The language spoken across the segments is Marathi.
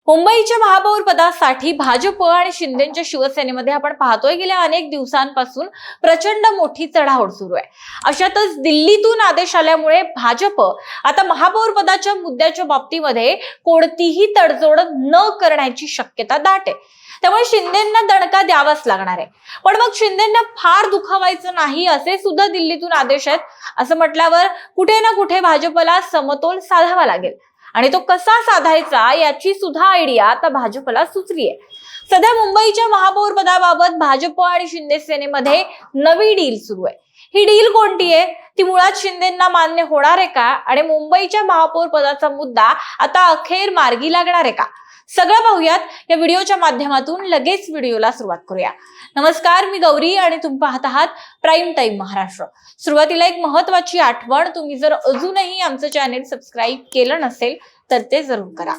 मुंबईच्या महापौर पदासाठी भाजप आणि शिंदेच्या शिवसेनेमध्ये आपण पाहतोय गेल्या अनेक दिवसांपासून प्रचंड मोठी चढाओढ सुरू आहे। अशातच दिल्लीतून आदेश आल्यामुळे भाजप आता महापौर पदाच्या मुद्द्याच्या बाबतीमध्ये कोणतीही तडजोड न करण्याची शक्यता दाट आहे। त्यामुळे शिंदेंना दणका द्यावाच लागणार आहे। पण मग शिंदेंना फार दुखावायचं नाही असे सुद्धा दिल्लीतून आदेश आहेत। असं म्हटल्यावर कुठे ना कुठे भाजपला समतोल साधावा लागेल आणि तो कसा साधायचा याची सुद्धा आयडिया आता भाजपला सुचलीये। सध्या मुंबईच्या महापौर पदाबाबत भाजप आणि शिंदे सेनेमध्ये नवी डील सुरू आहे। ही डील कोणती आहे? ती मुळात शिंदेंना मान्य होणार आहे का आणि मुंबईच्या महापौर पदाचा मुद्दा आता अखेर मार्गी लागणार आहे का? सगळं पाहूयात या व्हिडिओच्या माध्यमातून। लगेच व्हिडिओला सुरुवात करूया। नमस्कार, मी गौरी आणि तुम्ही पाहत आहात प्राईम टाइम महाराष्ट्र। सुरुवातीला एक महत्त्वाची आठवण, तुम्ही जर अजूनही आमचं चॅनेल सबस्क्राईब केलं नसेल तर ते जरूर करा।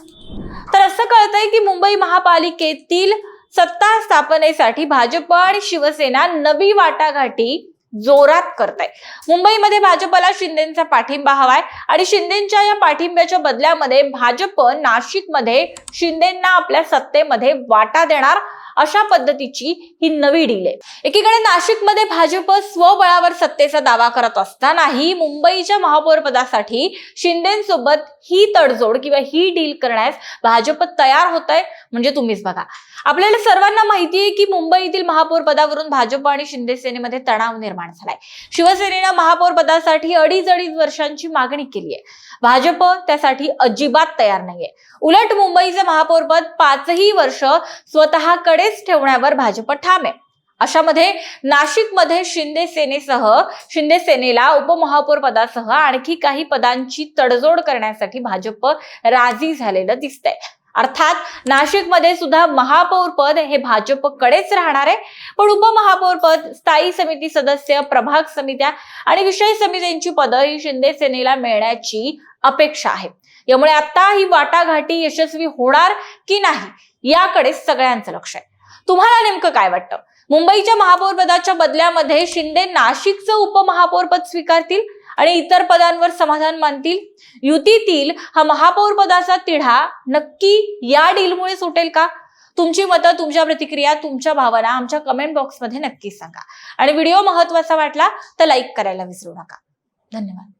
तर असं कळतंय की मुंबई महापालिकेतील सत्ता स्थापनेसाठी भाजप आणि शिवसेना नवी वाटाघाटी जोरात करताय। मुंबईमध्ये भाजपला शिंदेंचा पाठिंबा हवाय आणि शिंदेंच्या या पाठिंब्याच्या बदल्यामध्ये भाजप नाशिकमध्ये शिंदेंना आपल्या सत्तेमध्ये वाटा देणार अशा पद्धतीची ही नवी डील आहे। एकीकडे नाशिकमध्ये भाजप स्वबळावर सत्तेचा दावा करत असतानाही मुंबईच्या महापौर पदासाठी शिंदेंसोबत ही तडजोड किंवा ही डील करण्यास भाजप तयार होत आहे। म्हणजे तुम्हीच बघा, आपल्याला सर्वांना माहिती आहे की मुंबईतील महापौर पदावरून भाजप आणि शिंदे सेनेमध्ये तणाव निर्माण झालाय। शिवसेनेनं महापौर पदासाठी अडीच वर्षांची मागणी केली आहे। भाजप त्यासाठी अजिबात तयार नाहीये। उलट मुंबईचे महापौर पद 5ही वर्ष स्वतःकडेच ठेवण्यावर भाजप ठाम आहे। अशामध्ये नाशिकमध्ये शिंदे सेनेला उपमहापौर पदासह आणखी काही पदांची तडजोड करण्यासाठी भाजप राजी झालेलं दिसतंय। अर्थात नाशिकमध्ये सुद्धा महापौर पद हे भाजपकडेच राहणार आहे, पण उपमहापौर पद, स्थायी समिती सदस्य, प्रभाग समित्या आणि विषय समित्यांची पदं ही शिंदे सेनेला मिळण्याची अपेक्षा आहे। यामुळे आता ही वाटाघाटी यशस्वी होणार की नाही याकडे सगळ्यांचं लक्ष आहे। तुम्हाला नेमकं काय वाटतं? मुंबईच्या महापौर पदाच्या बदल्यामध्ये शिंदे नाशिकचं उपमहापौर पद स्वीकारतील आणि इतर पदांवर समाधान मानतील? युतीतील हा महापौर पदाचा तिढा नक्की या डीलमुळे सुटेल का? तुमची मतं, तुमच्या प्रतिक्रिया, तुमच्या भावना आमच्या कमेंट बॉक्समध्ये नक्की सांगा आणि व्हिडिओ महत्त्वाचा वाटला तर लाईक करायला विसरू नका। धन्यवाद।